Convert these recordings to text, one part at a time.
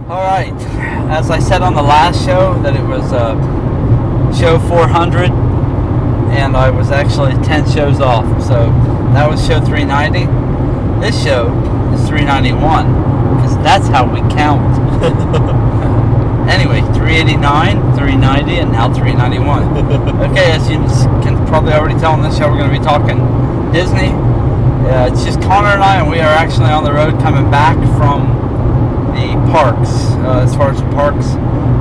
Alright, as I said on the last show, that it was show 400, and I was actually 10 shows off, so that was show 390. This show is 391, because that's how we count. Anyway, 389, 390, and now 391. Okay, as you can probably already tell on this show, we're going to be talking Disney. It's just Connor and I, and we are actually on the road coming back from the parks. As far as the parks,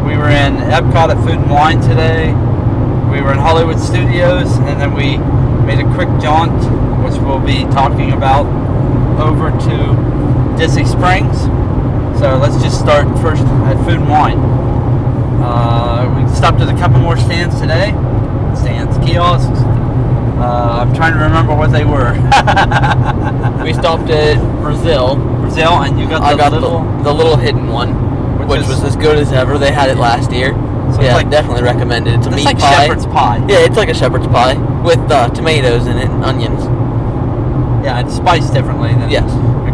we were in Epcot at Food and Wine today. We were in Hollywood Studios, and then we made a quick jaunt, which we'll be talking about, over to Disney Springs. So let's just start first at Food and Wine. We stopped at a couple more stands today. Kiosks. I'm trying to remember what they were. We stopped at Brazil, and you got the little hidden one, which was as good as ever. They had it last year. So yeah, like, definitely recommend it. It's a meat like pie. Shepherd's pie. Yeah, it's like a shepherd's pie with tomatoes in it and onions. Yeah, it's spiced differently than your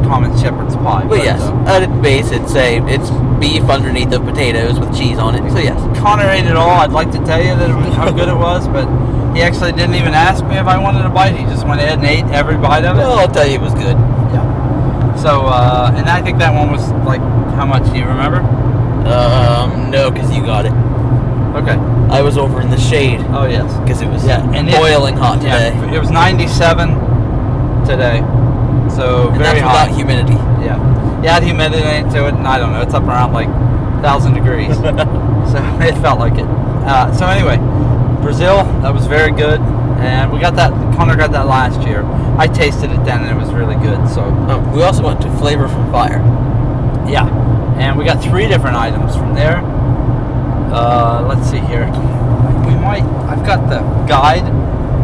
common shepherd's pie. But yes, at its base, it's beef underneath of potatoes with cheese on it. So yes, Connor ate it all. I'd like to tell you that how good it was, but he actually didn't even ask me if I wanted a bite. He just went ahead and ate every bite of it. Well, I'll tell you, it was good. Yeah. So, and I think that one was like, how much? Do you remember? No, because you got it. Okay. I was over in the shade. Oh, yes. Because it was boiling hot today. Yeah, it was 97 today. So, and very that's hot. without humidity. Yeah. Yeah, it had humidity to it, and I don't know, it's up around like 1,000 degrees. So, it felt like it. So, anyway, Brazil, that was very good. And we got that, Connor got that last year. I tasted it then, and it was really good. So we also went to Flavor from Fire. Yeah. And we got 3 different items from there. Let's see here. I've got the guide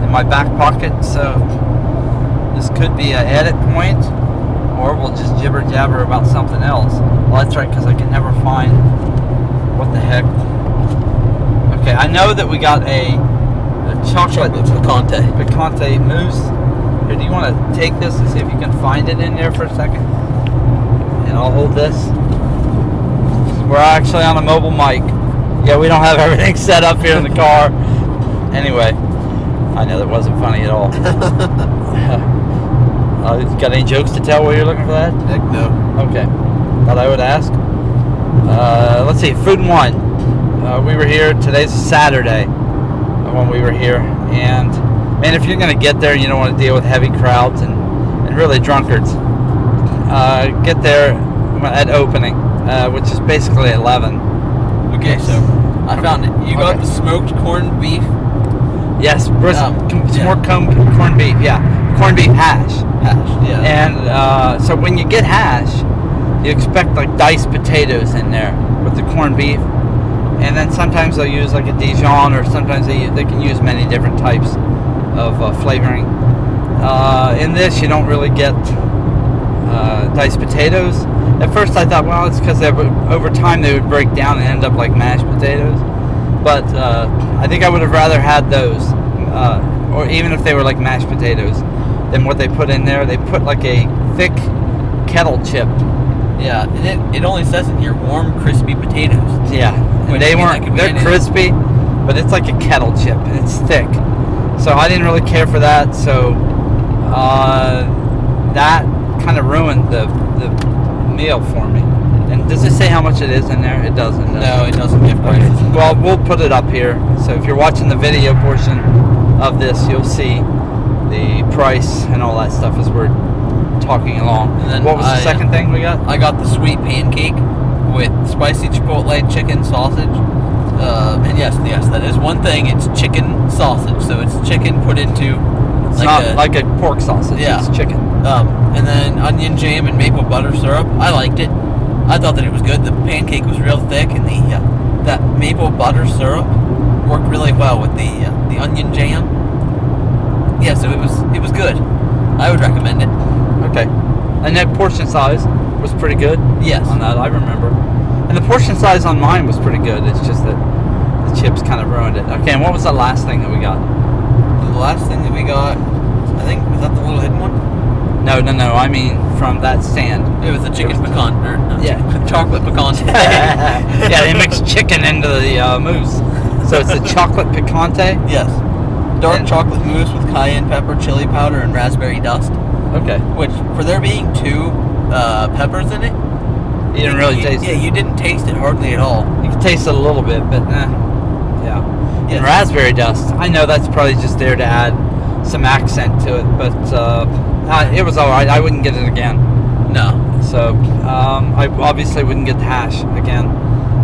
in my back pocket, so this could be an edit point, or we'll just jibber jabber about something else. Well, that's right, because I can never find what the heck. Okay, I know that we got a chocolate picante mousse. Here, do you want to take this and see if you can find it in there for a second? And I'll hold this. We're actually on a mobile mic. Yeah, we don't have everything set up here in the car. Anyway, I know that wasn't funny at all. Got any jokes to tell while you're looking for that? Heck no. Okay. Thought I would ask. Let's see, Food and Wine. We were here, today's Saturday when we were here. And, man, if you're going to get there, you don't want to deal with heavy crowds and really drunkards. Get there at opening, which is basically 11. Okay, so I found it. You got the smoked corned beef. Yes, smoked corned beef. Yeah, corned beef hash. Yeah. And so when you get hash, you expect like diced potatoes in there with the corned beef, and then sometimes they'll use like a Dijon, or sometimes they can use many different types of flavoring. In this, you don't really get diced potatoes. At first I thought, well, it's because over time they would break down and end up like mashed potatoes. But I think I would have rather had those, or even if they were like mashed potatoes, than what they put in there. They put like a thick kettle chip. Yeah, and it only says in here, warm, crispy potatoes. Yeah, and they're crispy, but it's like a kettle chip, and it's thick. So I didn't really care for that, so that kind of ruined the meal for me. And does it say how much it is in there? It doesn't. No, it doesn't give prices. Okay. Well, we'll put it up here. So if you're watching the video portion of this, you'll see the price and all that stuff as we're talking along. And then what was the second thing we got? I got the sweet pancake with spicy chipotle chicken sausage. And yes, that is one thing. It's chicken sausage, so it's chicken put into like a pork sausage. Yeah, it's chicken. And then onion jam and maple butter syrup. I liked it. I thought that it was good. The pancake was real thick, and that maple butter syrup worked really well with the onion jam. Yeah, so it was good. I would recommend it. Okay. And that portion size was pretty good. Yes. On that, I remember. And the portion size on mine was pretty good. It's just that the chips kind of ruined it. Okay, and what was the last thing that we got? The last thing that we got, I think, was that the little hidden one? No. I mean from that stand. It was a chicken pecan, or not Yeah. chocolate pecan. Yeah, they mix chicken into the mousse. So it's a chocolate picante? Yes. Dark And- chocolate mousse with cayenne pepper, chili powder, and raspberry dust. Okay. Which, for there being 2 peppers in it, You didn't really taste Yeah, it? you didn't taste it hardly at all. You can taste it a little bit, but yeah. Yes. And raspberry dust, I know that's probably just there to add some accent to it, but it was alright. I wouldn't get it again. No. So I obviously wouldn't get the hash again.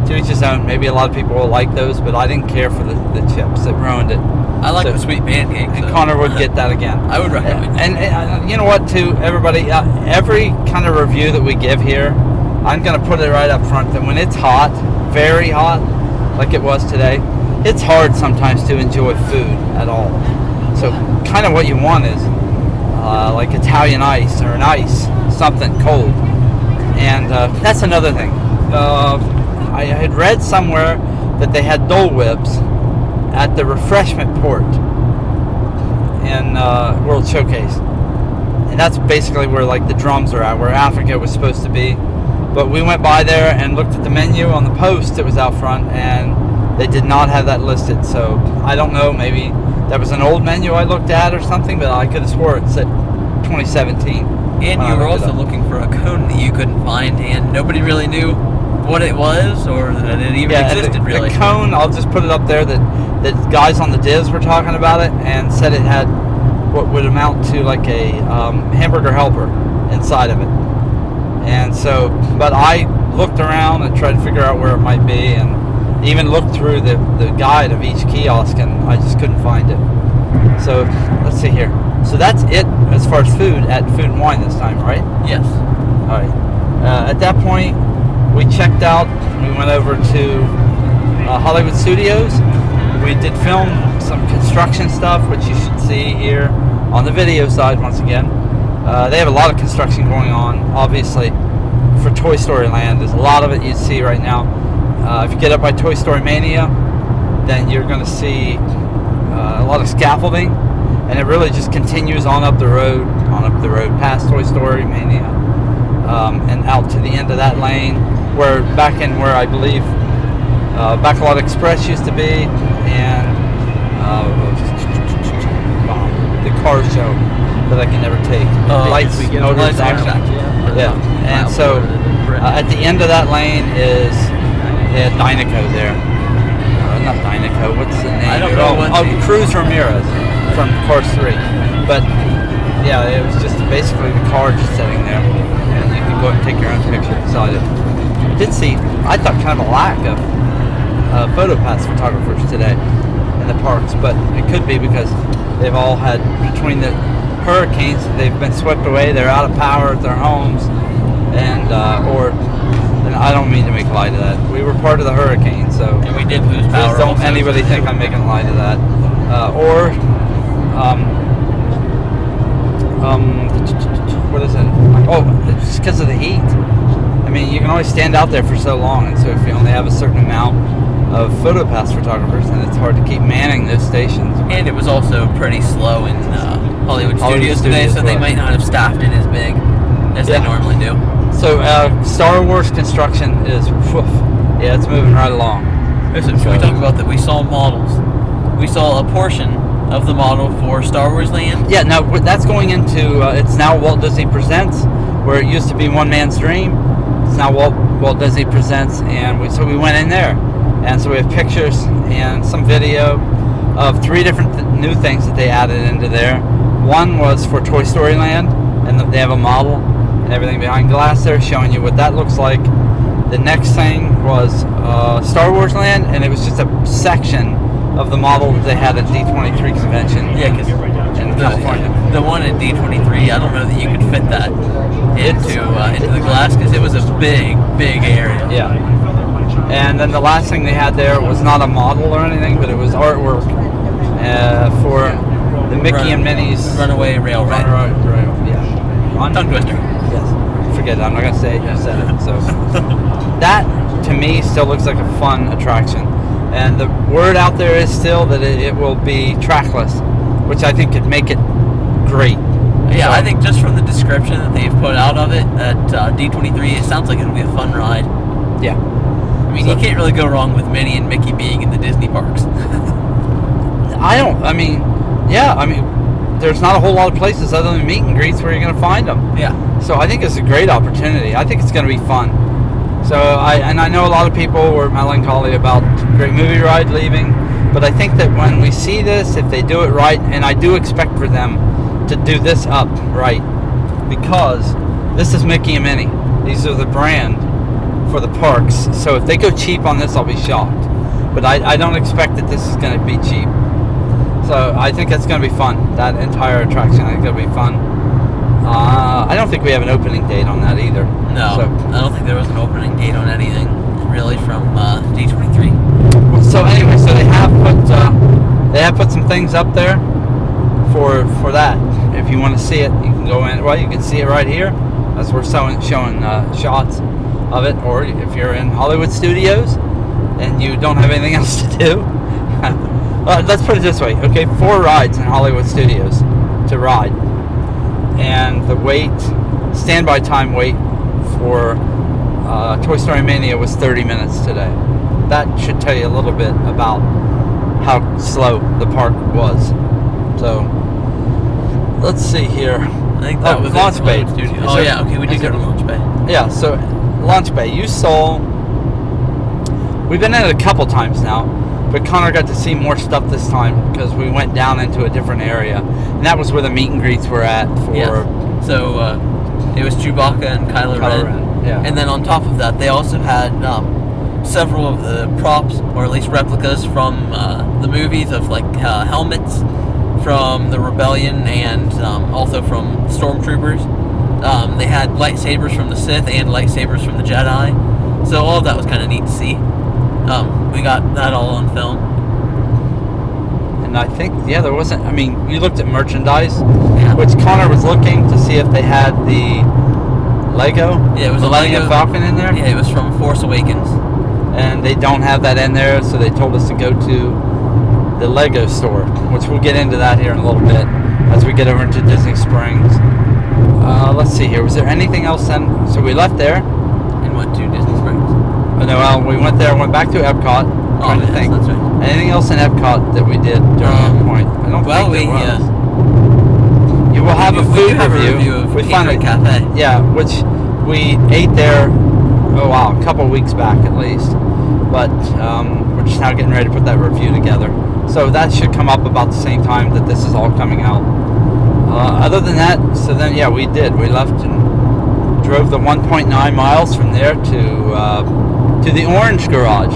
To each his own. Maybe a lot of people will like those, but I didn't care for the chips. It ruined it. I like So- the sweet pancakes. And so- Connor would get that again. I would recommend it. And you know what, too, everybody, every kind of review that we give here, I'm going to put it right up front that when it's hot, very hot, like it was today, it's hard sometimes to enjoy food at all. So kind of what you want is like Italian ice or an ice, something cold. And that's another thing. I had read somewhere that they had Dole Whips at the refreshment port in World Showcase. And that's basically where like the drums are at, where Africa was supposed to be. But we went by there and looked at the menu on the post that was out front, and they did not have that listed. So I don't know, maybe that was an old menu I looked at or something, but I could have swore it said 2017. And you were also looking for a cone that you couldn't find, and nobody really knew what it was or that it even existed, really. The cone, I'll just put it up there that guys on the Diz were talking about it and said it had what would amount to like a hamburger helper inside of it. And so, but I looked around and tried to figure out where it might be, and even looked through the guide of each kiosk, and I just couldn't find it. So let's see here. So that's it as far as food at Food and Wine this time, right? Yes. All right. At that point, we checked out. We went over to Hollywood Studios. We did film some construction stuff, which you should see here on the video side once again. They have a lot of construction going on, obviously, for Toy Story Land. There's a lot of it you see right now. If you get up by Toy Story Mania, then you're going to see a lot of scaffolding, and it really just continues on up the road past Toy Story Mania, and out to the end of that lane, where I believe Bacalot Express used to be, and the car show that I can never take. Lights, motors, action. Yeah, and so at the end of that lane is Dynaco there. Not Dynaco, what's the name? I don't know what Cruz Ramirez from Cars 3. But yeah, it was just basically the car just sitting there, and you can go and take your own picture beside it. I did see, I thought kind of a lack of photo pass photographers today in the parks, but it could be because they've all had, between the hurricanes, they've been swept away, they're out of power at their homes, and and I don't mean to make light of that. We were part of the hurricane, so And we did lose power. please don't also. anybody think I'm making light of that. What is it? Oh, it's because of the heat. I mean, you can only stand out there for so long, and so if you only have a certain amount of photopass photographers, then it's hard to keep manning those stations. And it was also pretty slow in Hollywood Studios today, so they might not have staffed it as big as they normally do. So Star Wars construction is, yeah, it's moving right along. Listen, should we talk about that? We saw models. We saw a portion of the model for Star Wars Land. Yeah, now that's going into, it's now Walt Disney Presents, where it used to be One Man's Dream. It's now Walt Disney Presents, and so we went in there. And so we have pictures and some video of 3 different new things that they added into there. One was for Toy Story Land, and they have a model and everything behind glass there showing you what that looks like. The next thing was Star Wars Land, and it was just a section of the model that they had at D23 convention. Yeah, because in California. The one at D23, I don't know that you could fit that into the glass because it was a big area. Yeah. And then the last thing they had there was not a model or anything, but it was artwork for the Mickey and Minnie's Runaway Railroad. Yeah. Tongue twister. Yes. Forget it. I'm not going to say it. You said it. So that, to me, still looks like a fun attraction. And the word out there is still that it will be trackless, which I think could make it great. Yeah, So- I think just from the description that they've put out of it at D23, it sounds like it'll be a fun ride. Yeah. I mean, So- you can't really go wrong with Minnie and Mickey being in the Disney parks. There's not a whole lot of places other than meet and greets where you're going to find them. Yeah. So I think it's a great opportunity. I think it's going to be fun. So I know a lot of people were melancholy about Great Movie Ride leaving, but I think that when we see this, if they do it right, and I do expect for them to do this up right, because this is Mickey and Minnie. These are the brand for the parks. So if they go cheap on this, I'll be shocked. But I don't expect that this is going to be cheap. So I think it's going to be fun. That entire attraction, I think it'll be fun. I don't think we have an opening date on that either. No, So, I don't think there was an opening date on anything really from D23. so anyway, so they have put some things up there for that. If you want to see it, you can go in. Well, you can see it right here as we're showing shots of it. Or if you're in Hollywood Studios and you don't have anything else to do, let's put it this way. Okay, 4 rides in Hollywood Studios to ride, and the standby time wait for Toy Story Mania was 30 minutes today. That should tell you a little bit about how slow the park was. So let's see here. I think that was Launch it, Bay. Studio. Is Oh there- yeah, okay, we did is go to there- Launch Bay. Yeah, so Launch Bay. We've been in it a couple times now, but Connor got to see more stuff this time because we went down into a different area, and that was where the meet and greets were at for Yes. So it was Chewbacca and Kylo Ren. Yeah. And then on top of that, they also had several of the props, or at least replicas from the movies of like helmets from the Rebellion and also from Stormtroopers. They had lightsabers from the Sith and lightsabers from the Jedi. So all of that was kind of neat to see. We got that all on film. And I think, there wasn't, you looked at merchandise, Yeah. which Connor was looking to see if they had the Lego, Yeah, it was the a Millennium Lego Falcon in there. Yeah, it was from Force Awakens. And they don't have that in there, so they told us to go to the Lego store, which we'll get into that here in a little bit as we get over into Disney Springs. Let's see here. Was there anything else then? So we left there. And went to Disney Springs. We went there, went back to Epcot. Trying to yes, think. that's right. Anything else in Epcot that we did during that point? I don't think there was. You will have a We food do have a review. review of We Eat finally, Right Cafe. yeah, which we ate there. Oh wow, a couple weeks back at least. But we're just now getting ready to put that review together. So that should come up about the same time that this is all coming out. Other than that, we did. We left and drove the 1.9 miles from there to the Orange Garage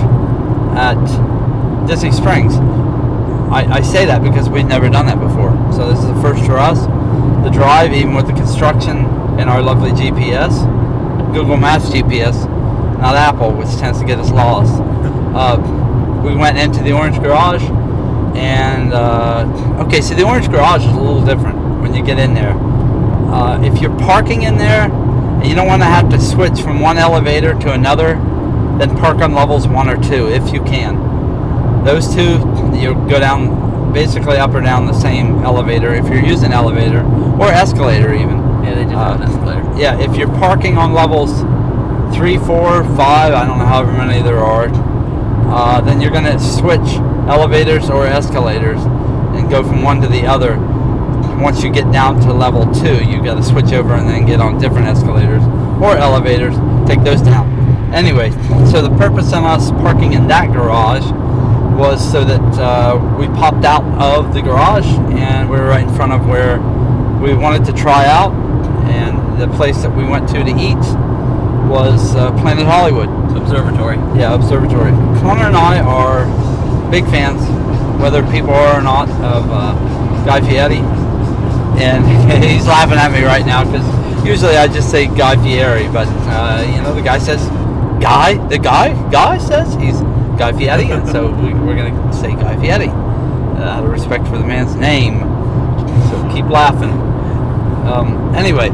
at Disney Springs. I say that because we'd never done that before. So this is the first for us. The drive, even with the construction and our lovely GPS, Google Maps GPS, not Apple, which tends to get us lost. We went into the Orange Garage, and so the Orange Garage is a little different when you get in there. If you're parking in there and you don't want to have to switch from one elevator to another, then park on levels 1 or 2 if you can. Those two, you go down basically up or down the same elevator if you're using elevator or escalator even. Yeah, they did have an escalator. Yeah, if you're parking on levels 3, 4, 5, I don't know however many there are, then you're going to switch elevators or escalators and go from one to the other. Once you get down to level 2, you got to switch over and then get on different escalators or elevators, take those down. Anyway, so the purpose of us parking in that garage was so that we popped out of the garage and we were right in front of where we wanted to try out, and the place that we went to eat was Planet Hollywood. Observatory. Yeah, Observatory. Connor and I are big fans, whether people are or not, of Guy Fieri. And he's laughing at me right now because usually I just say Guy Fieri, but the guy says Guy says he's Guy Fieri, and so we're going to say Guy Fieri out of respect for the man's name. So keep laughing. Anyway,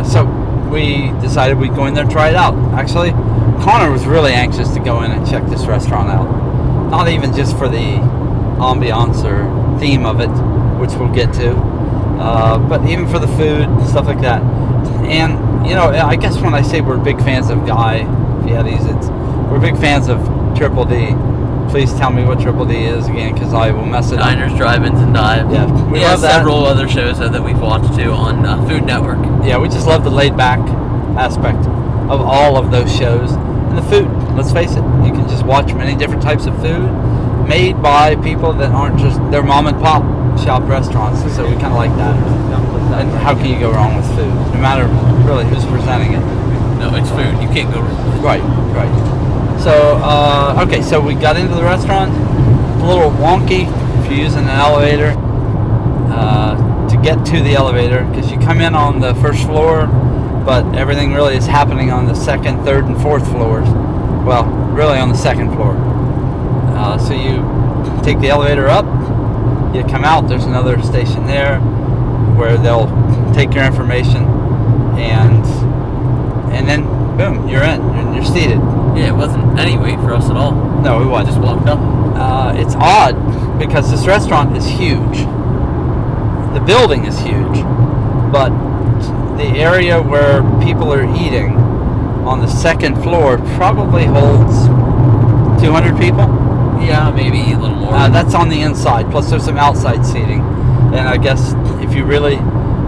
so we decided we'd go in there and try it out. Actually, Connor was really anxious to go in and check this restaurant out. Not even just for the ambiance or theme of it, which we'll get to. but even for the food, stuff like that. And, you know, I guess when I say we're big fans of Guy Fieri's, we're big fans of Triple D. Please tell me what Triple D is again, because I will mess it up. Diners, Drive-Ins, and Dives. Yeah, we love that. Several other shows that we've watched too on Food Network. Yeah, we just love the laid-back aspect of all of those shows. And the food, let's face it, you can just watch many different types of food made by people that aren't just their mom and pop shop restaurants. So we kind of like that. And how can you go wrong with food? No matter really who's presenting it. No, it's food. You can't go wrong. Right. So, okay, so we got into the restaurant. It's a little wonky if you're using an elevator to get to the elevator, because you come in on the first floor, but everything really is happening on the second, third, and fourth floors. Well, really on the second floor. So you take the elevator up, you come out, there's another station there where they'll take your information, and then boom, you're in, you're seated. Yeah, it wasn't any wait for us at all. No, we wasn't. Just walked up. It's odd because this restaurant is huge. The building is huge, but the area where people are eating on the second floor probably holds 200 people. Yeah, maybe a little more. That's on the inside, plus there's some outside seating. And I guess if you really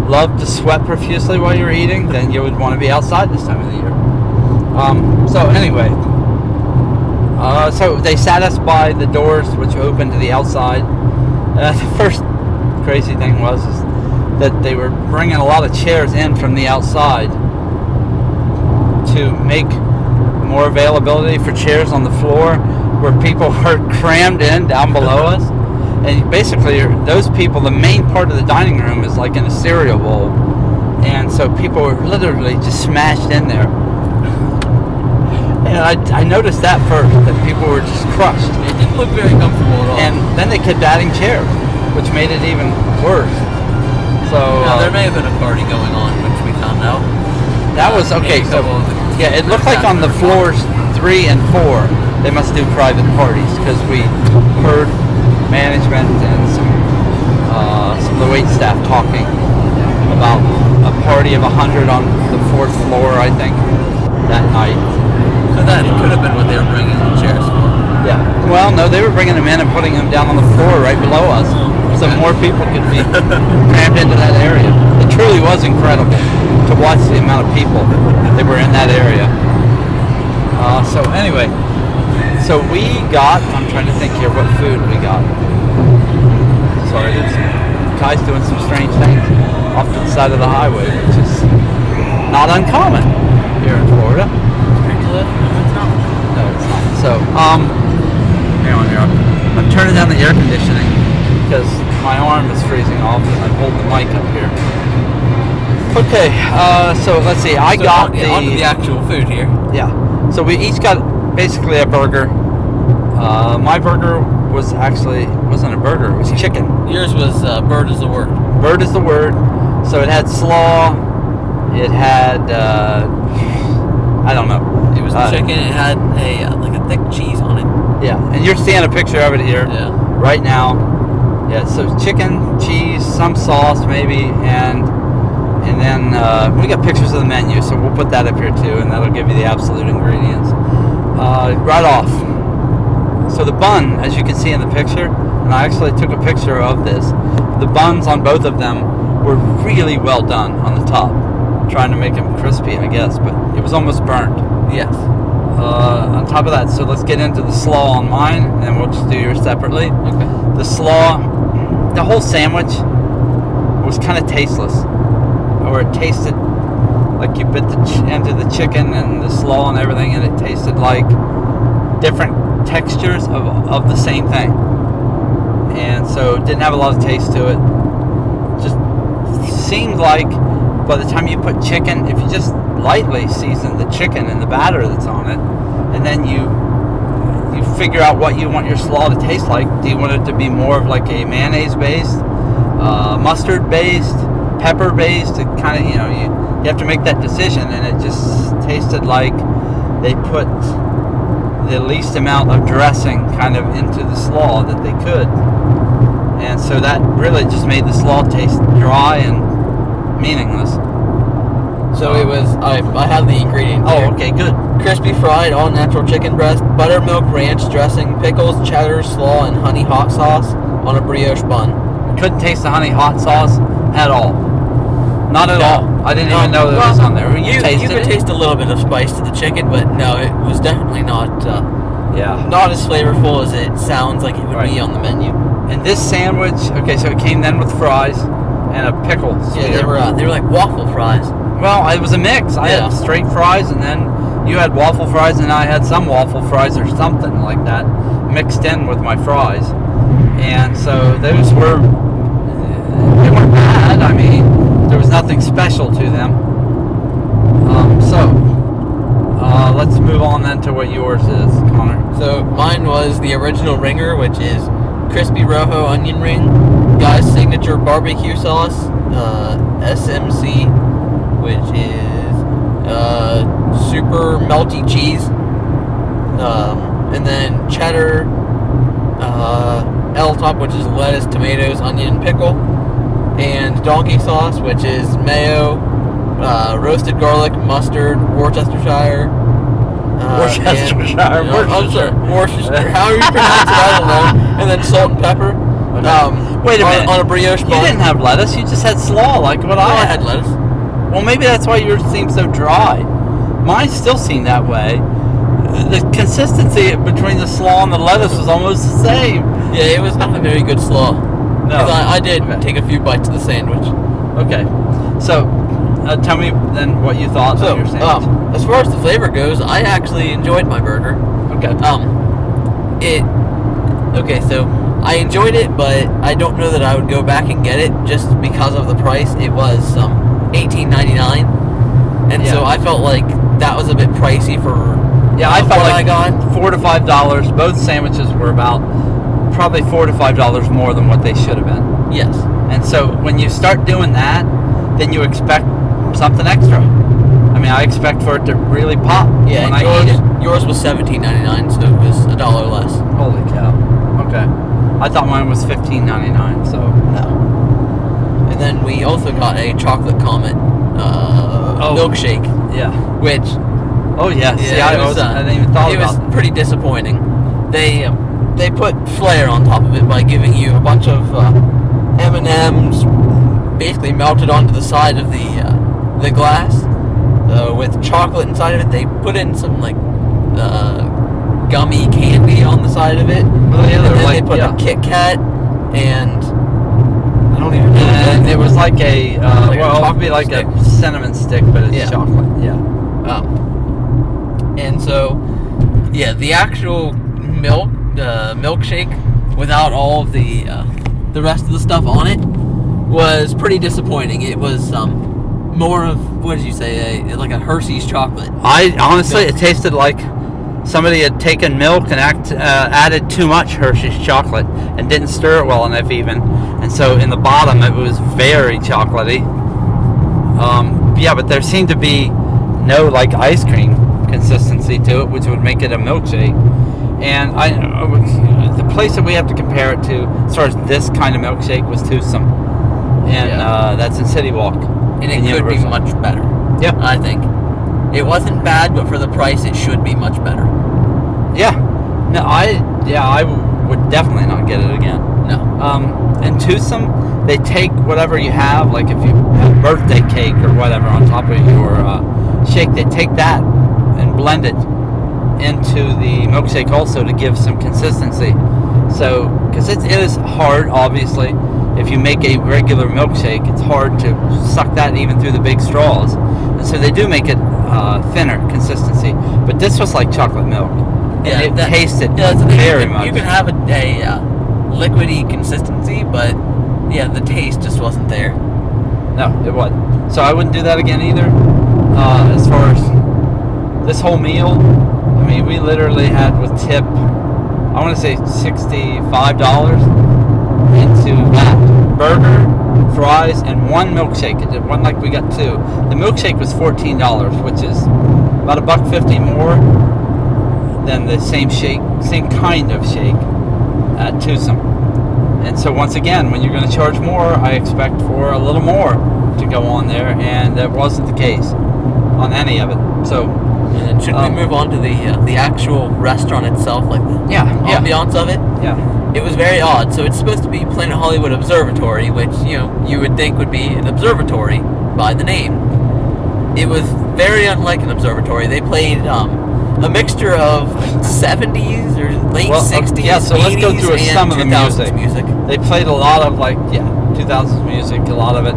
love to sweat profusely while you're eating, then you would want to be outside this time of the year. So anyway, so they sat us by the doors which open to the outside. The first crazy thing was is that they were bringing a lot of chairs in from the outside to make more availability for chairs on the floor where people were crammed in down below us. And basically, those people, the main part of the dining room is like in a cereal bowl. And so people were literally just smashed in there. And I noticed that first, that people were just crushed. It didn't look very comfortable at all. And then they kept adding chairs, which made it even worse. So now, there may have been a party going on, which we found out. That was, okay, so, yeah, it looked like on the floors 3 and 4, they must do private parties, because we heard management and some of the wait staff talking about a party of 100 on the 4th floor, I think, that night. So that it could have been what they were bringing the chairs for. Yeah. Well, no, they were bringing them in and putting them down on the floor right below us, so more people could be crammed into that area. It truly was incredible to watch the amount of people that were in that area. So anyway, so we got, I'm trying to think here what food we got. Sorry, there's guys doing some strange things off to the side of the highway, which is not uncommon here in Florida. No, it's not. So, hang on here. I'm turning down the air conditioning because my arm is freezing off and I'm holding the mic up here. Okay, so let's see. I got the actual food here. Yeah. So we each got basically a burger. My burger was actually wasn't a burger. It was chicken. Yours was bird is the word. Bird is the word. So it had slaw. It had I don't know. It was chicken. It had like a thick cheese on it. Yeah, and you're seeing a picture of it here right now. Yeah, so chicken, cheese, some sauce maybe, and then we got pictures of the menu, so we'll put that up here too, and that'll give you the absolute ingredients. Right off. So the bun, as you can see in the picture, and I actually took a picture of this, the buns on both of them were really well done on the top. Trying to make them crispy, I guess, but it was almost burnt. Yes. On top of that, so let's get into the slaw on mine, and then we'll just do yours separately. Okay. The slaw, the whole sandwich was kind of tasteless, or it tasted like you bit into the chicken and the slaw and everything, and it tasted like different textures of the same thing, and so it didn't have a lot of taste to it. Just seemed like by the time you put chicken, if you just lightly season the chicken and the batter that's on it, and then you figure out what you want your slaw to taste like. Do you want it to be more of like a mayonnaise based, mustard based, pepper based? It kind of, you have to make that decision, and it just tasted like they put the least amount of dressing kind of into the slaw that they could. and so that really just made the slaw taste dry and meaningless. So it was, I have the ingredients here. Oh, okay, good. Crispy fried, all natural chicken breast, buttermilk ranch dressing, pickles, cheddar, slaw, and honey hot sauce on a brioche bun. Couldn't taste the honey hot sauce at all. Not at all. I didn't even know that it was on there. You tasted could it? taste a little bit of spice to the chicken, but no, it was definitely not not as flavorful as it sounds like it would be on the menu. And this sandwich, okay, so it came then with fries and a pickle. Yeah, they were like waffle fries. Well, it was a mix. I had straight fries, and then you had waffle fries, and I had some waffle fries or something like that mixed in with my fries. And so those were, they weren't bad. I mean, there was nothing special to them. Let's move on then to what yours is, Connor. So mine was the original ringer, which is crispy rojo onion ring, Guy's signature barbecue sauce, SMC, which is super melty cheese, and then cheddar, L top, which is lettuce, tomatoes, onion, and pickle, and donkey sauce, which is mayo, roasted garlic, mustard, Worcestershire. Worcestershire. Worcestershire. However you pronounce it, I don't know. And then salt and pepper. Wait a minute. On a brioche bun. You didn't have lettuce. You just had slaw, like what I had lettuce. Well, maybe that's why yours seems so dry. Mine still seemed that way. The consistency between the slaw and the lettuce was almost the same. Yeah, it was not a very good slaw. No. I did take a few bites of the sandwich. Okay. So, tell me then what you thought of your sandwich. As far as the flavor goes, I actually enjoyed my burger. Okay. So I enjoyed it, but I don't know that I would go back and get it just because of the price. It was $18.99, and so I felt like that was a bit pricey for. Yeah, I felt like I got $4 to $5. Both sandwiches were about probably $4 to $5 more than what they should have been. Yes. And so when you start doing that, then you expect something extra. I mean, I expect for it to really pop. Yeah, when I eat it. Yours was $17.99, so it was $1 less. Holy cow. Okay. I thought mine was $15.99, so. No. And then we also got a chocolate comet milkshake. Yeah. Which. Oh, yeah. See, I didn't even thought about it. It was pretty disappointing. They put flair on top of it by giving you a bunch of M&Ms basically melted onto the side of the glass with chocolate inside of it. They put in some like gummy candy on the side of it. Oh, yeah, and then they put a Kit Kat and I don't even know. And it was like a it would be like stick. a cinnamon stick, but it's chocolate. Yeah. And so, yeah, the actual milkshake without all of the rest of the stuff on it was pretty disappointing. It was more of, what did you say, like a Hershey's chocolate. I honestly, it tasted like somebody had taken milk and added too much Hershey's chocolate and didn't stir it well enough even, and so in the bottom it was very chocolatey. Yeah, but there seemed to be no like ice cream consistency to it, which would make it a milkshake. And the place that we have to compare it to as far as this kind of milkshake was Twosome, and that's in City Walk. And it could be much better. Yeah, I think it wasn't bad, but for the price, it should be much better. Yeah, no, I would definitely not get it again. No. In Twosome, they take whatever you have, like if you have birthday cake or whatever on top of your shake, they take that and blend it into the milkshake also to give some consistency. So, because it is hard, obviously, if you make a regular milkshake, it's hard to suck that even through the big straws. And so they do make it thinner consistency. But this was like chocolate milk. And it tasted very much. You can have a liquidy consistency, but yeah, the taste just wasn't there. No, it wasn't. So I wouldn't do that again either. As far as this whole meal, I mean, we literally had with tip, I want to say $65 into that burger, fries, and one milkshake. It wasn't like we got two. The milkshake was $14, which is about $1.50 more than the same kind of shake at Twosome. And so once again, when you're going to charge more, I expect for a little more to go on there, and that wasn't the case on any of it. So, and then should we move on to the actual restaurant itself, like the ambiance of it? Yeah. It was very odd. So it's supposed to be Planet Hollywood Observatory, which you would think would be an observatory by the name. It was very unlike an observatory. They played a mixture of 70s or late 60s, yeah, so 80s, let's go through and some of the 2000s music. They played a lot of 2000s music, a lot of it.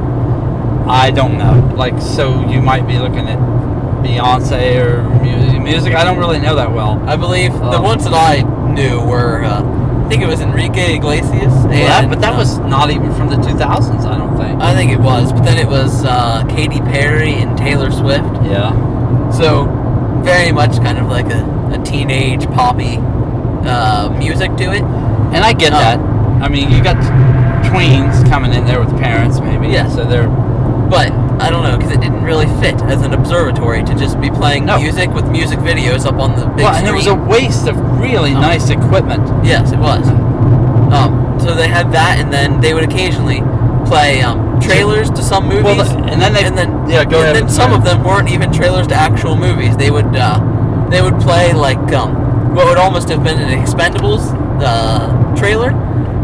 I don't know. So you might be looking at Beyonce or music. I don't really know that well. I believe the ones that I knew were, I think it was Enrique Iglesias. But that was not even from the 2000s, I don't think. I think it was, but then it was Katy Perry and Taylor Swift. Yeah. So very much kind of like a teenage poppy music to it. And I get that. I mean, you got tweens coming in there with parents, maybe. Yeah. So they're... But I don't know, because it didn't really fit as an observatory to just be playing music with music videos up on the big screen. And it was a waste of really nice equipment. Yes, it was. So they had that, and then they would occasionally play trailers to some movies. Well, and then some of them weren't even trailers to actual movies. They would play what would almost have been an Expendables trailer.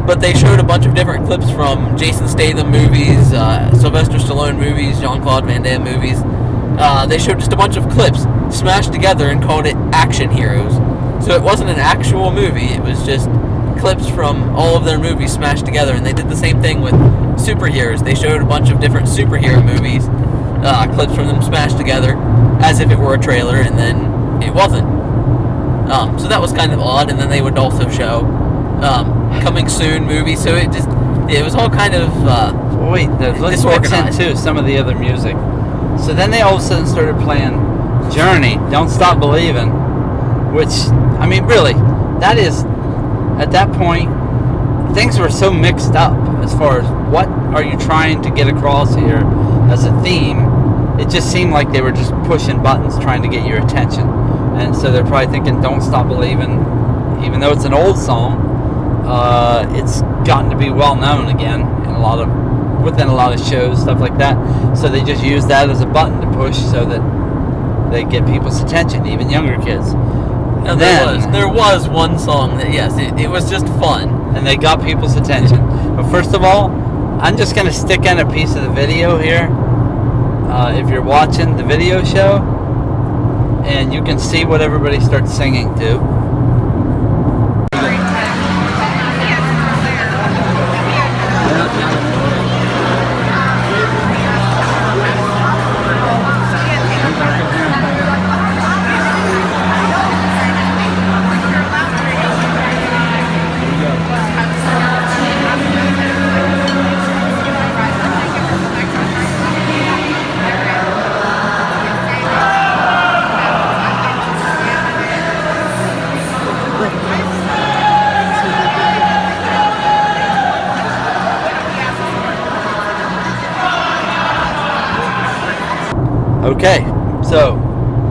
But they showed a bunch of different clips from Jason Statham movies, Sylvester Stallone movies, Jean-Claude Van Damme movies. They showed just a bunch of clips smashed together and called it Action Heroes. So it wasn't an actual movie, it was just clips from all of their movies smashed together. And they did the same thing with superheroes. They showed a bunch of different superhero movies, clips from them smashed together as if it were a trailer, and then it wasn't. So that was kind of odd. And then they would also show coming soon movies, so it was all kind of let's mix in too some of the other music. So then they all of a sudden started playing Journey, Don't Stop Believing, which, I mean, really, that is, at that point, things were so mixed up as far as what are you trying to get across here as a theme. It just seemed like they were just pushing buttons trying to get your attention, and so they're probably thinking Don't Stop Believing, even though it's an old song. It's gotten to be well known again in within a lot of shows, stuff like that. So they just use that as a button to push so that they get people's attention, even younger kids. And there was one song that it was just fun, and they got people's attention. But first of all, I'm just going to stick in a piece of the video here. If you're watching the video show, and you can see what everybody starts singing to. Okay, so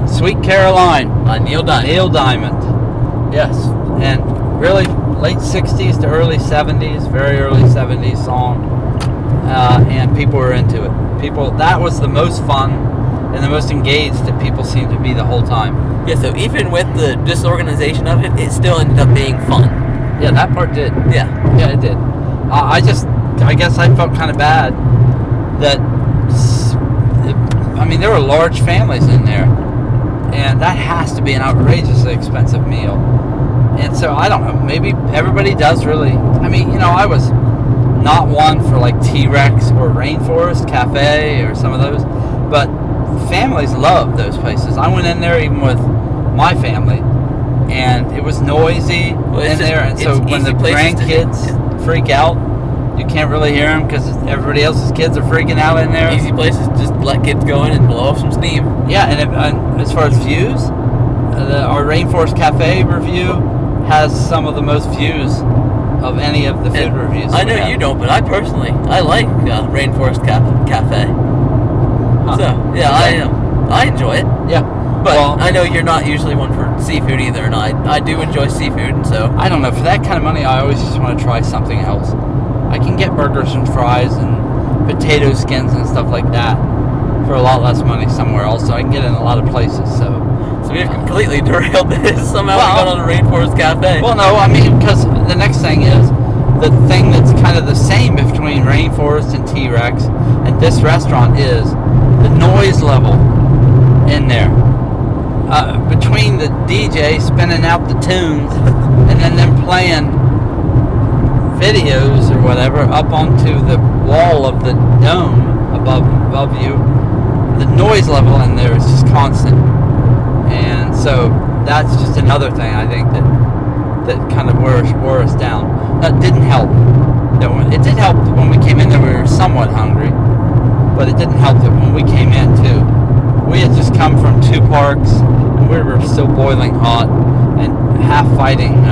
Sweet Caroline by Neil Diamond. Neil Diamond, yes, and really late 60s to early 70s, very early 70s song, and people were into it. That was the most fun and the most engaged that people seemed to be the whole time. Yeah, so even with the disorganization of it, it still ended up being fun. Yeah, that part did. Yeah, it did. I guess I felt kind of bad that. I mean, there were large families in there, and that has to be an outrageously expensive meal. And so, I don't know, maybe everybody does really, I mean, I was not one for T-Rex or Rainforest Cafe or some of those, but families love those places. I went in there even with my family, and it was noisy in there, and so when the grandkids freak out, you can't really hear them because everybody else's kids are freaking out in there. Easy places, just let kids go in and blow off some steam. Yeah, and as far as views, our Rainforest Cafe review has some of the most views of any of the food reviews. I know you don't, but I like Rainforest Cafe. Huh. So, yeah, I enjoy it. Yeah. But I know you're not usually one for seafood either, and I do enjoy seafood, and so... I don't know, for that kind of money, I always just want to try something else. I can get burgers and fries and potato skins and stuff like that for a lot less money somewhere else. So I can get in a lot of places. So we've completely derailed this. Somehow we got on a Rainforest Cafe. Well, no, I mean, because the next thing is the thing that's kind of the same between Rainforest and T-Rex and this restaurant is the noise level in there. Between the DJ spinning out the tunes and then them playing videos or whatever up onto the wall of the dome above you, the noise level in there is just constant. And so that's just another thing I think that kind of wore us down. That didn't help. It did help when we came in there. We were somewhat hungry, but it didn't help that when we came in too. We had just come from 2 parks, and we were still boiling hot and half fighting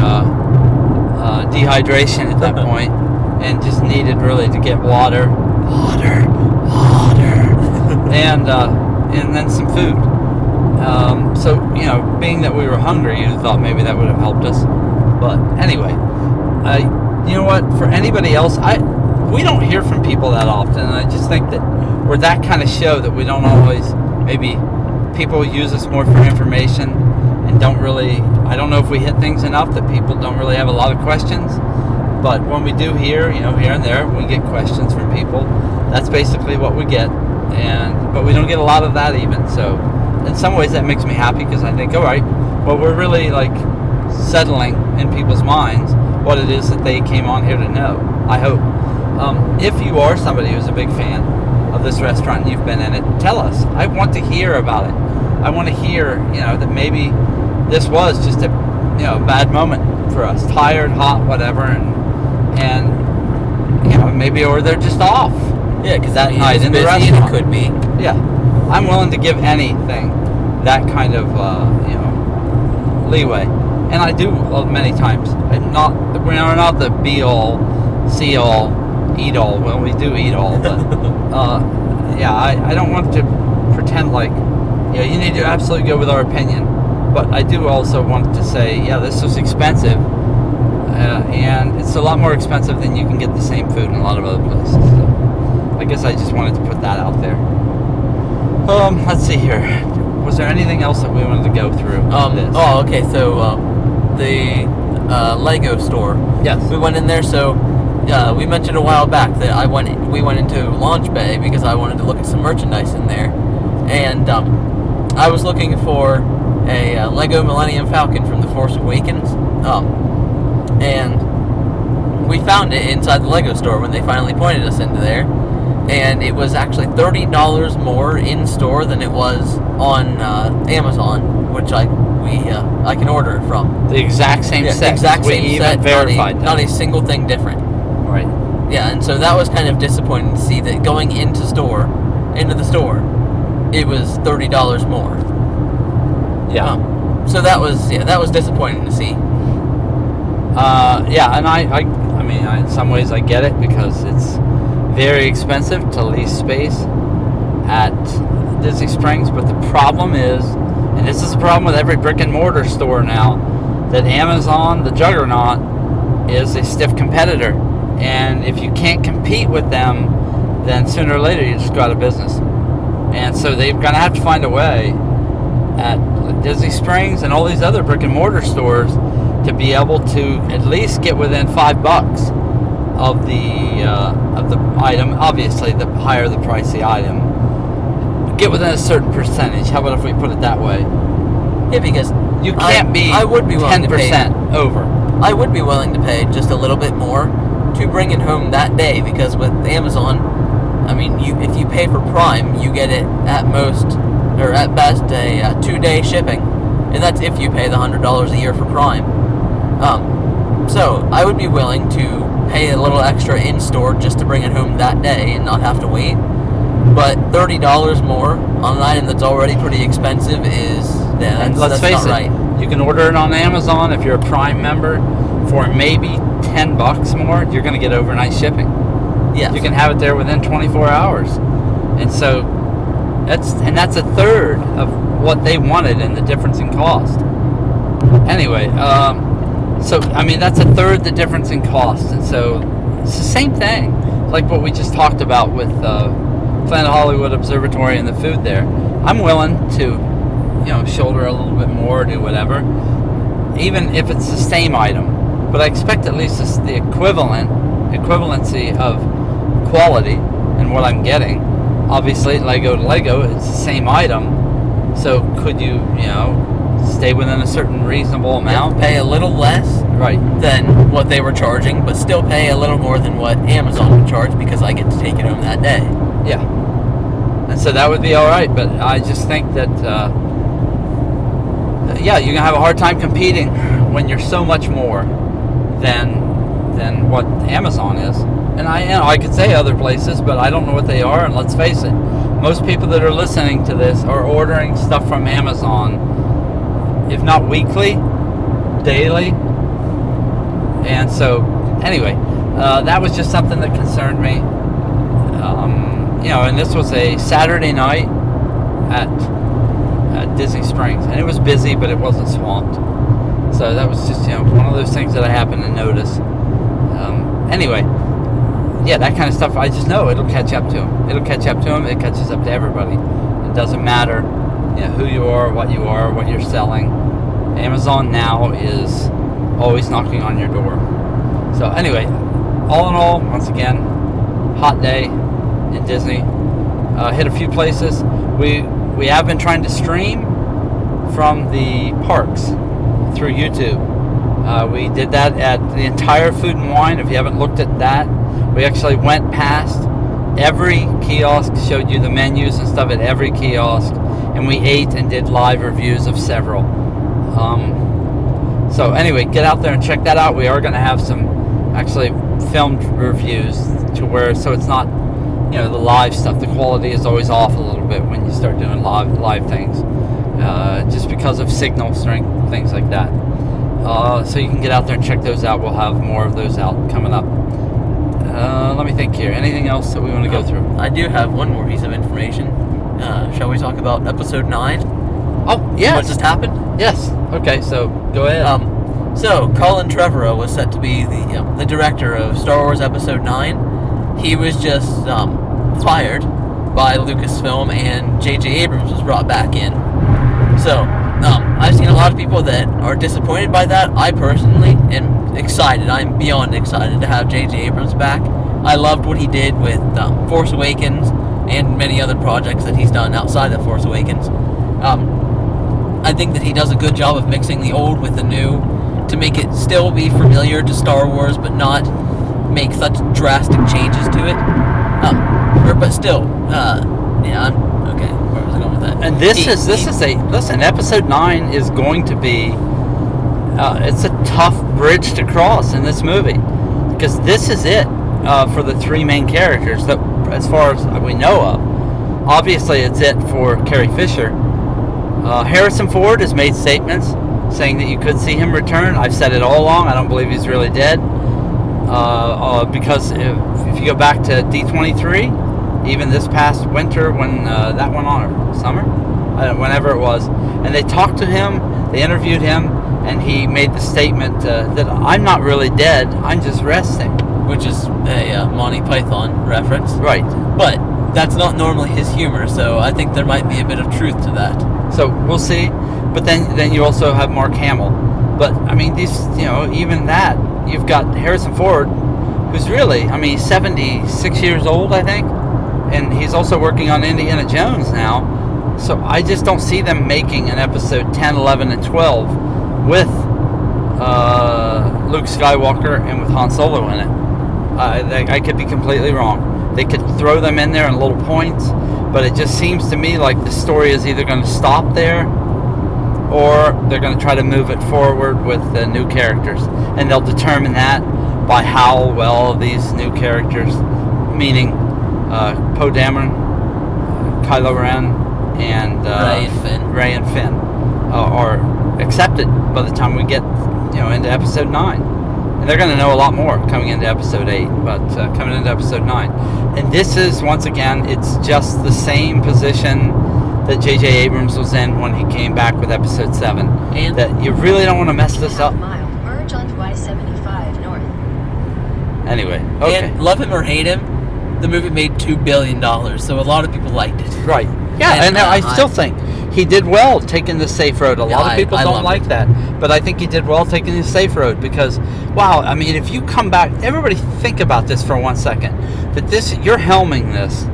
dehydration at that point, and just needed really to get water, and then some food. So, being that we were hungry, you thought maybe that would have helped us. But anyway, you know what? For anybody else, we don't hear from people that often, and I just think that we're that kind of show that we don't always, maybe people use us more for information and don't really, I don't know if we hit things enough that people don't really have a lot of questions. But when we do hear, here and there, we get questions from people. That's basically what we get. But we don't get a lot of that even. So in some ways that makes me happy, because I think, all right, well, we're really like settling in people's minds what it is that they came on here to know, I hope. If you are somebody who's a big fan of this restaurant and you've been in it, tell us. I want to hear about it. I want to hear, that maybe this was just a, bad moment for us. Tired, hot, whatever, and maybe, or they're just off. Yeah, because that night in the busy restaurant. It could be. Yeah, I'm willing to give anything that kind of, leeway. And I do many times. We're not the be-all, see-all, eat-all. Well, we do eat all, but I don't want to pretend like, you need to absolutely go with our opinion. But I do also want to say, this was expensive, and it's a lot more expensive than you can get the same food in a lot of other places. So I guess I just wanted to put that out there. Let's see here. Was there anything else that we wanted to go through? Oh, okay. So the Lego store. Yes. We went in there. So we mentioned a while back that we went into Launch Bay because I wanted to look at some merchandise in there, and I was looking for a Lego Millennium Falcon from The Force Awakens, and we found it inside the Lego store when they finally pointed us into there, and it was actually $30 more in store than it was on Amazon, which I can order it from. The exact same set. Exact same we set. Even verified not a single thing different. Right. Yeah, and so that was kind of disappointing to see that going into the store, it was $30 more. Yeah. So that was disappointing to see. And I mean, in some ways I get it, because it's very expensive to lease space at Disney Springs. But the problem is, and this is a problem with every brick and mortar store now, that Amazon, the juggernaut, is a stiff competitor. And if you can't compete with them, then sooner or later you just go out of business. And so they're going to have to find a way at Disney Springs and all these other brick and mortar stores to be able to at least get within $5 of the item. Obviously, the higher the price the item, get within a certain percentage. How about if we put it that way? Yeah, because you can't be 10% over. I would be willing to pay just a little bit more to bring it home that day, because with Amazon, I mean, if you pay for Prime, you get it at most, or at best, a 2-day shipping, and that's if you pay the $100 a year for Prime. So I would be willing to pay a little extra in store just to bring it home that day and not have to wait. But $30 more on an item that's already pretty expensive is let's face it, right. You can order it on Amazon if you're a Prime member for maybe $10 more. You're going to get overnight shipping. Yes. You can have it there within 24 hours. And so that's a third of what they wanted in the difference in cost. Anyway, so I mean, that's a third the difference in cost. And so it's the same thing. Like what we just talked about with Planet Hollywood Observatory and the food there. I'm willing to, shoulder a little bit more, do whatever, even if it's the same item. But I expect at least the equivalency of quality and what I'm getting. Obviously, Lego to Lego, it's the same item. So could you, stay within a certain reasonable amount? Pay a little less than what they were charging, but still pay a little more than what Amazon would charge because I get to take it home that day. Yeah. And so that would be all right, but I just think that, you're going to have a hard time competing when you're so much more than what Amazon is. And I could say other places, but I don't know what they are, and let's face it, most people that are listening to this are ordering stuff from Amazon, if not weekly, daily. And so, anyway, that was just something that concerned me. And this was a Saturday night at Disney Springs, and it was busy, but it wasn't swamped. So that was just, one of those things that I happened to notice. Anyway, that kind of stuff, I just know it'll catch up to them. It catches up to everybody. It doesn't matter, who you are, what you're selling. Amazon now is always knocking on your door. So anyway, all in all, once again, hot day in Disney. Hit a few places. We have been trying to stream from the parks through YouTube. We did that at the entire Food and Wine. If you haven't looked at that, we actually went past every kiosk, showed you the menus and stuff at every kiosk, and we ate and did live reviews of several. So anyway, get out there and check that out. We are going to have some actually filmed reviews so it's not, the live stuff. The quality is always off a little bit when you start doing live things, just because of signal strength, things like that. So you can get out there and check those out. We'll have more of those out coming up. Let me think here. Anything else that we want to go through? I do have one more piece of information. Shall we talk about episode 9? Oh, yes. What just happened? Yes. Okay, so go ahead. So Colin Trevorrow was set to be the director of Star Wars Episode 9. He was just fired by Lucasfilm, and J.J. Abrams was brought back in. So I've seen a lot of people that are disappointed by that. I personally am excited. I'm beyond excited to have J.J. Abrams back. I loved what he did with Force Awakens and many other projects that he's done outside of Force Awakens. I think that he does a good job of mixing the old with the new to make it still be familiar to Star Wars, but not make such drastic changes to it. But still, okay. Where was I going with that? And listen, episode 9 is going to be, it's a tough bridge to cross in this movie, because this is it for the three main characters that, as far as we know of. Obviously, it's it for Carrie Fisher. Harrison Ford has made statements saying that you could see him return. I've said it all along. I don't believe he's really dead. Because if you go back to D23, even this past winter when that went on, or summer, whenever it was, and they talked to him, they interviewed him, and he made the statement that I'm not really dead, I'm just resting. Which is a Monty Python reference. Right. But that's not normally his humor, so I think there might be a bit of truth to that. So we'll see. But then you also have Mark Hamill. But I mean, these, even that, you've got Harrison Ford, who's really, he's 76 years old, I think, and he's also working on Indiana Jones now. So I just don't see them making an episode 10, 11, and 12 with Luke Skywalker and with Han Solo in it. I could be completely wrong. They could throw them in there in little points, but it just seems to me like the story is either going to stop there, or they're going to try to move it forward with the new characters, and they'll determine that by how well these new characters, meaning Poe Dameron, Kylo Ren, and Rey and Finn, are accepted by the time we get into episode 9. And they're going to know a lot more coming into episode 8, but coming into episode 9. And this is, once again, it's just the same position that J.J. Abrams was in when he came back with episode 7. And that you really don't want to mess this up. Mile, merge onto I-75 north. Anyway, okay. And love him or hate him, the movie made $2 billion, so a lot of people liked it. Right. Yeah, and I still think he did well taking the safe road. A lot of people don't like that, but I think he did well taking the safe road because, wow, I mean, if you come back, everybody think about this for 1 second. That you're helming this,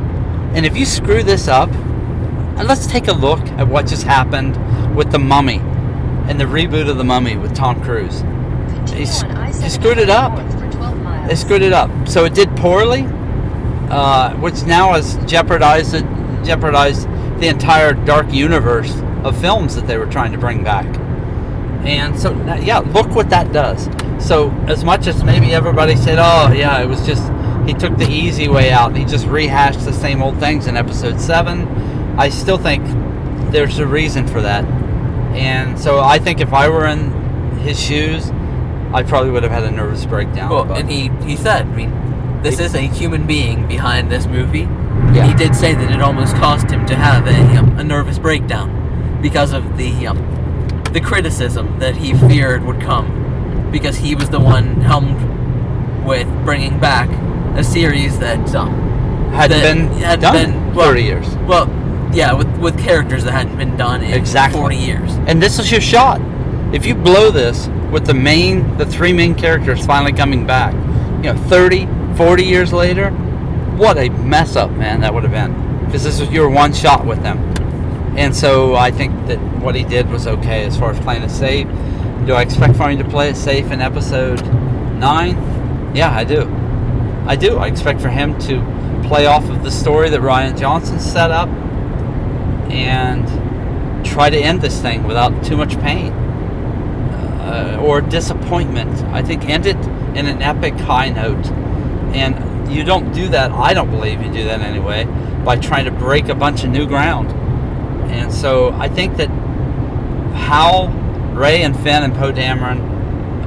and if you screw this up, and let's take a look at what just happened with The Mummy and the reboot of The Mummy with Tom Cruise. He screwed it up. They screwed it up. So it did poorly, which now has jeopardized the entire dark universe of films that they were trying to bring back. And so, yeah, look what that does. So as much as maybe everybody said, oh, yeah, it was just, he took the easy way out and he just rehashed the same old things in episode 7, I still think there's a reason for that. And so I think if I were in his shoes, I probably would have had a nervous breakdown. Well, and he said, I mean, this is a human being behind this movie. Yeah. He did say that it almost caused him to have a nervous breakdown because of the criticism that he feared would come, because he was the one helmed with bringing back a series that hadn't been 30 years. Well, yeah, with characters that hadn't been done in 40 years. And this is your shot. If you blow this with the 3 main characters finally coming back, 30, 40 years later, what a mess up, man, that would have been. Because this was your one shot with them. And so I think that what he did was okay as far as playing it safe. Do I expect for him to play it safe in episode 9? Yeah, I do. I expect for him to play off of the story that Rian Johnson set up and try to end this thing without too much pain or disappointment. I think end it in an epic high note. And you don't do that, I don't believe you do that anyway, by trying to break a bunch of new ground. And so I think that how Rey and Finn and Poe Dameron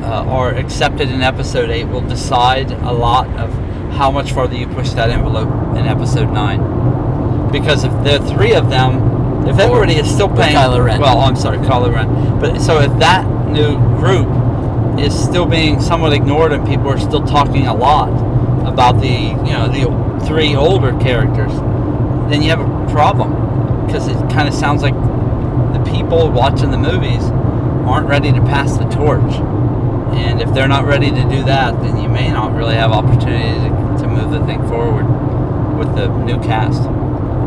are accepted in episode 8 will decide a lot of how much farther you push that envelope in episode 9. Because if the 3 of them, if everybody is still paying Kylo Ren. Well, I'm sorry, Kylo Ren. But so if that new group is still being somewhat ignored and people are still talking a lot about the 3 older characters, then you have a problem. Because it kind of sounds like the people watching the movies aren't ready to pass the torch. And if they're not ready to do that, then you may not really have opportunity to move the thing forward with the new cast.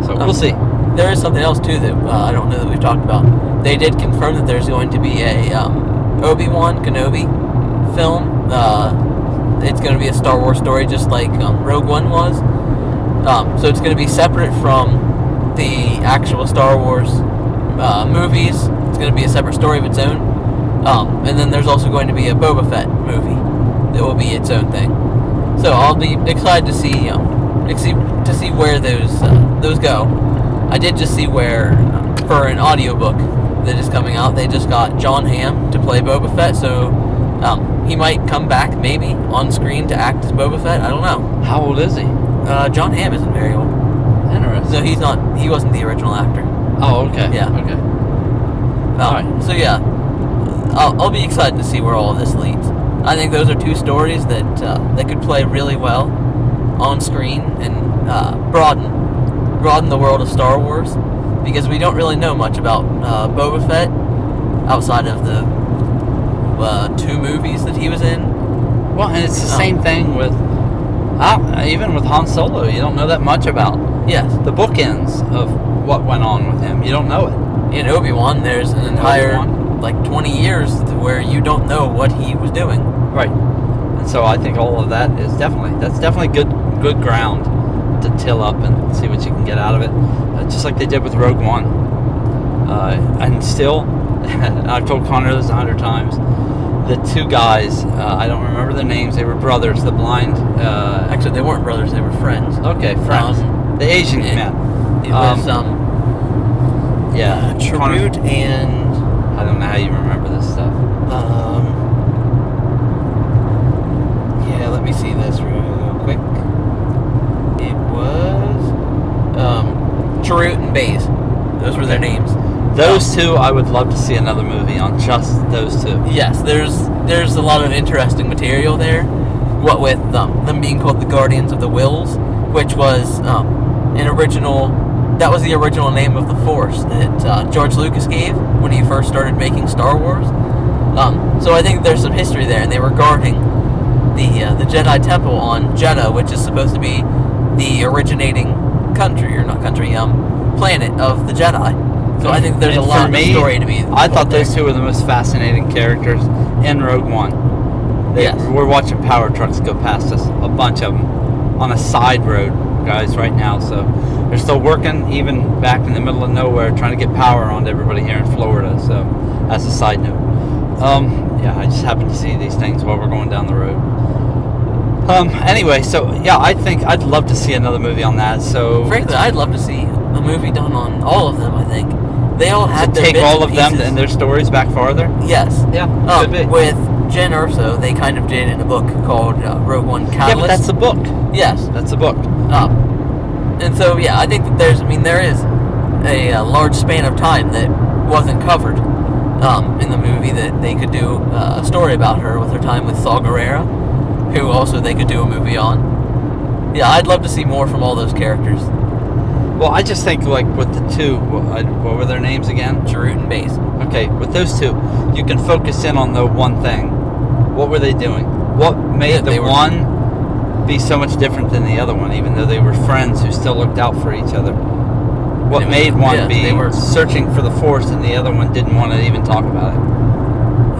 So we'll see. There is something else too that I don't know that we've talked about. They did confirm that there's going to be a Obi-Wan Kenobi film. It's going to be a Star Wars story, just like Rogue One was. So it's going to be separate from the actual Star Wars movies. It's going to be a separate story of its own. And then there's also going to be a Boba Fett movie that will be its own thing. So I'll be excited to see where those go. I did just see where, for an audiobook that is coming out, they just got John Hamm to play Boba Fett, so he might come back maybe on screen to act as Boba Fett. I don't know. How old is he? John Hamm isn't very old. Interesting. No, he's not. He wasn't the original actor. Oh, okay. Yeah. Okay. All right. So yeah, I'll be excited to see where all of this leads. I think those are 2 stories that could play really well on screen and broaden the world of Star Wars, because we don't really know much about Boba Fett outside of the 2 movies that he was in. Well, and it's the same thing with even with Han Solo. You don't know that much about the bookends of what went on with him. You don't know it. In Obi-Wan, there's an entire 20 years where you don't know what he was doing. Right. And so I think all of that is definitely good ground to till up and see what you can get out of it, just like they did with Rogue One. And still, I've told Connor this 100 times, the 2 guys, I don't remember their names, they were brothers, the blind... Actually, they weren't brothers, they were friends. Okay, friends. The Asian men. It was, Chirrut and... I don't know how you remember this stuff. Let me see this real quick. It was Chirrut and Baze. Those were their names. Those 2, I would love to see another movie on just those 2. Yes, there's a lot of interesting material there. what with them being called the Guardians of the Wills, which was that was the original name of the Force that George Lucas gave when he first started making Star Wars. So I think there's some history there, and they were guarding the Jedi Temple on Jeddah, which is supposed to be the originating planet of the Jedi. So I think there's a lot of story to be. I thought those two were the most fascinating characters in Rogue One. Yes. We're watching power trucks go past us, a bunch of them, on a side road, guys, right now. So they're still working, even back in the middle of nowhere, trying to get power on to everybody here in Florida. So that's a side note. Yeah, I just happened to see these things while we're going down the road. Anyway, so yeah, I think I'd love to see another movie on that. So frankly, I'd love to see a movie done on all of them. I think they all had to their take all of pieces. them and their stories back farther. Yes. Yeah. Could be. With Jen Erso, they kind of did in a book called Rogue One Catalyst. Yeah, but that's a book. Yes, that's a book. And so yeah, I think that there is a large span of time that wasn't covered in the movie that they could do a story about her with her time with Saw Gerrera, who also they could do a movie on. Yeah, I'd love to see more from all those characters. Well, I just think like with the two, what were their names again? Chirrut and Baze. Okay, with those two, you can focus in on the one thing. What were they doing? What made the one be so much different than the other one, even though they were friends who still looked out for each other? What made one be searching for the Force and the other one didn't want to even talk about it?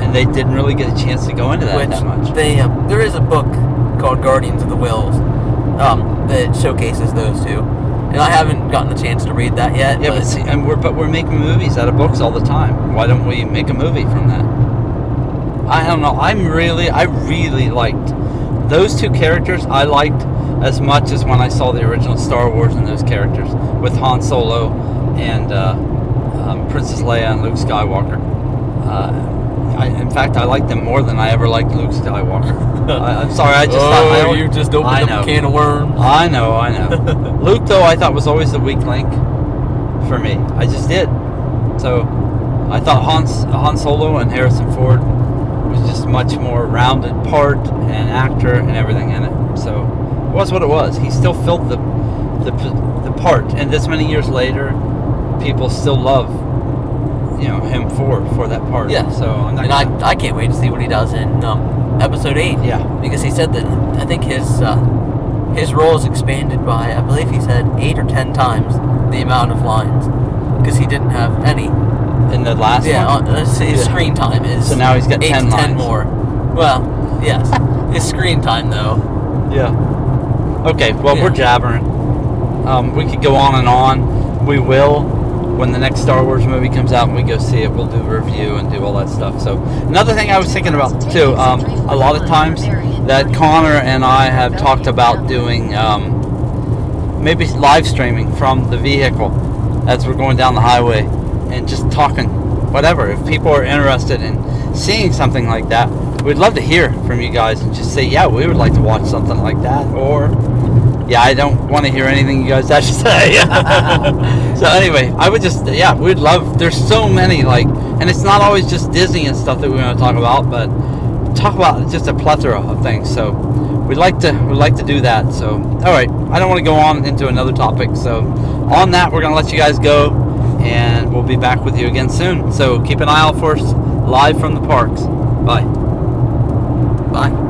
And they didn't really get a chance to go into that much. There is a book called Guardians of the Wills that showcases those two. And I haven't gotten a chance to read that yet. Yeah, but we're making movies out of books all the time. Why don't we make a movie from that? I don't know. I really liked those two characters. I liked as much as when I saw the original Star Wars and those characters with Han Solo and Princess Leia and Luke Skywalker. In fact, I liked them more than I ever liked Luke Skywalker. I'm sorry, I just thought... you just opened up a can of worms. I know. Luke, though, I thought was always the weak link for me. I just did. So, I thought Han Solo and Harrison Ford was just much more rounded part and actor and everything in it. So, it was what it was. He still filled the part. And this many years later, people still love him for that part. Yeah. So I can't wait to see what he does in episode 8. Yeah. Because he said that I think his role is expanded by, I believe he said 8 or 10 times the amount of lines, because he didn't have any in the last one. His screen time is so now he's got 8 10 to 10 lines more. Well, yes. His screen time though. Yeah. Okay. Well, we're jabbering. We could go on and on. We will. When the next Star Wars movie comes out and we go see it, we'll do a review and do all that stuff. So another thing I was thinking about too, a lot of times that Connor and I have talked about doing maybe live streaming from the vehicle as we're going down the highway and just talking whatever. If people are interested in seeing something like that, we'd love to hear from you guys and just say, yeah, we would like to watch something like that, or yeah, I don't want to hear anything you guys have to say. So anyway, I would just, we'd love, there's so many, and it's not always just Disney and stuff that we want to talk about, but talk about just a plethora of things. So we'd like to do that. So, all right, I don't want to go on into another topic. So on that, we're going to let you guys go, and we'll be back with you again soon. So keep an eye out for us live from the parks. Bye. Bye.